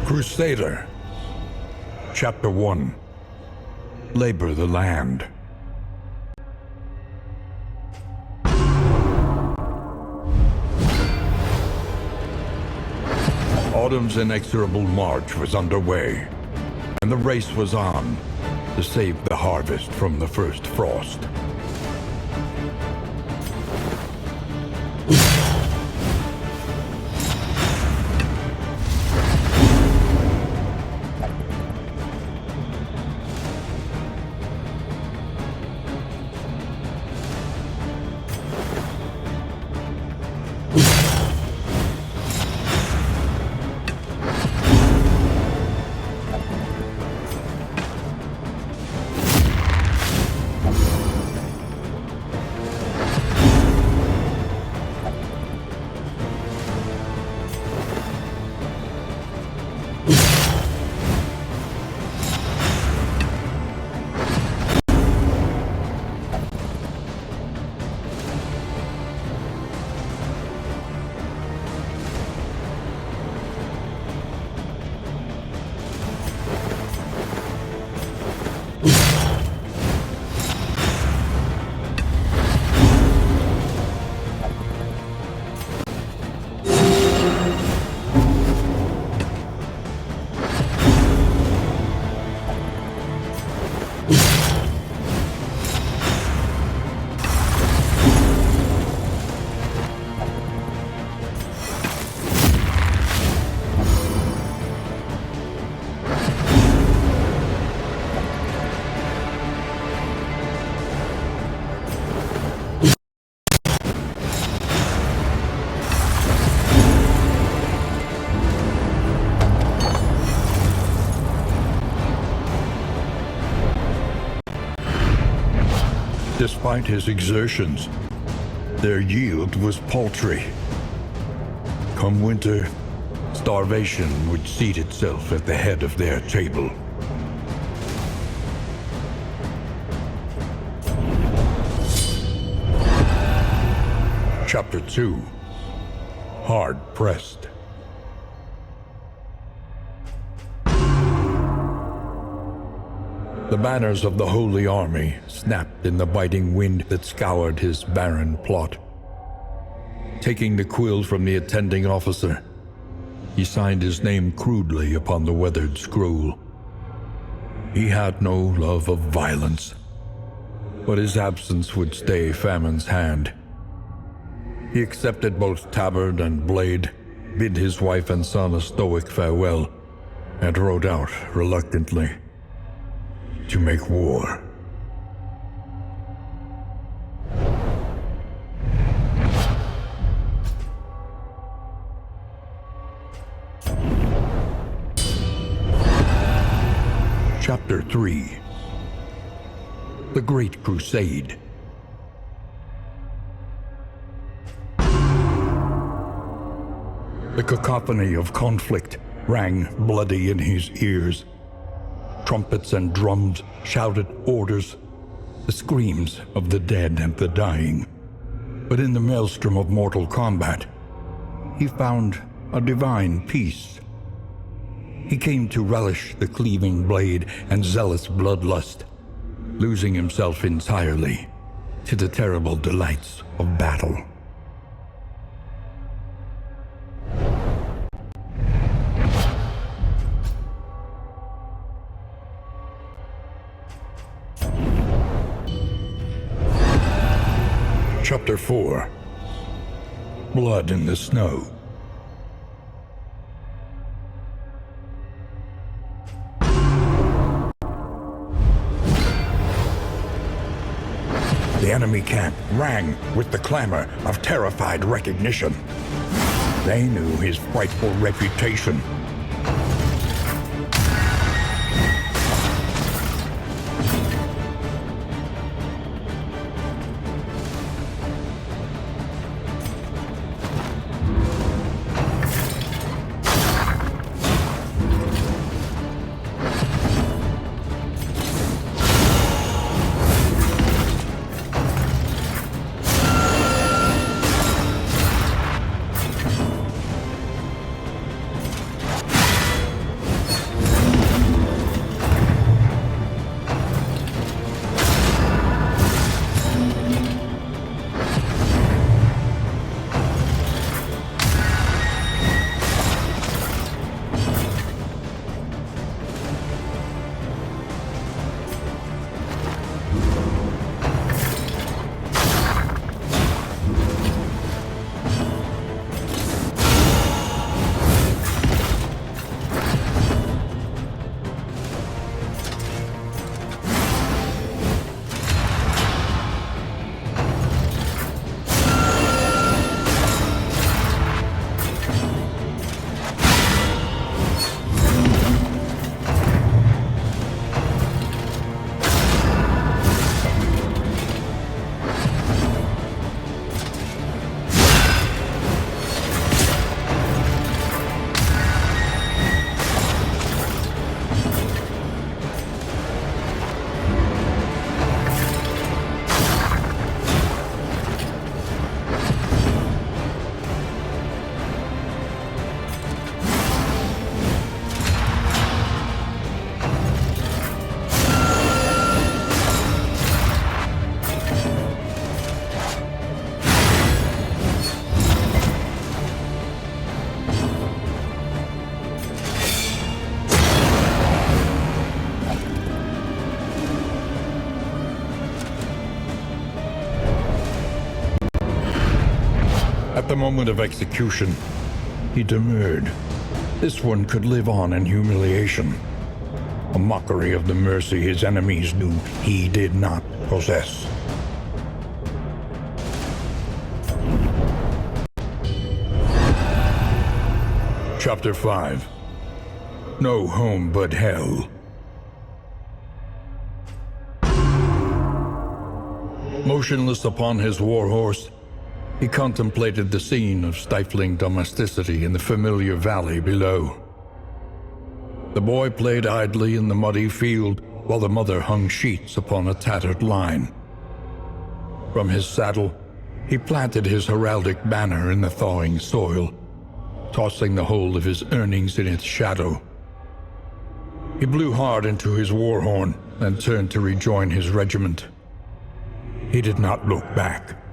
Crusader. Chapter 1. Labor the Land. Autumn's inexorable march was underway, and the race was on to save the harvest from the first frost. Despite his exertions, their yield was paltry. Come winter, starvation would seat itself at the head of their table. Chapter 2. Hardpressed. The banners of the Holy Army snapped in the biting wind that scoured his barren plot. Taking the quill from the attending officer, he signed his name crudely upon the weathered scroll. He had no love of violence, but his absence would stay famine's hand. He accepted both tabard and blade, bid his wife and son a stoic farewell, and rode out reluctantly to make war. Chapter 3. The Great Crusade. The cacophony of conflict rang bloody in his ears. Trumpets and drums shouted orders, the screams of the dead and the dying. But in the maelstrom of mortal combat, he found a divine peace. He came to relish the cleaving blade and zealous bloodlust, losing himself entirely to the terrible delights of battle. Chapter 4. Blood in the Snow. The enemy camp rang with the clamor of terrified recognition. They knew his frightful reputation. At the moment of execution, he demurred. This one could live on in humiliation, a mockery of the mercy his enemies knew he did not possess. Chapter 5. No home but hell. Motionless upon his warhorse, he contemplated the scene of stifling domesticity in the familiar valley below. The boy played idly in the muddy field while the mother hung sheets upon a tattered line. From his saddle, he planted his heraldic banner in the thawing soil, tossing the whole of his earnings in its shadow. He blew hard into his war horn and turned to rejoin his regiment. He did not look back.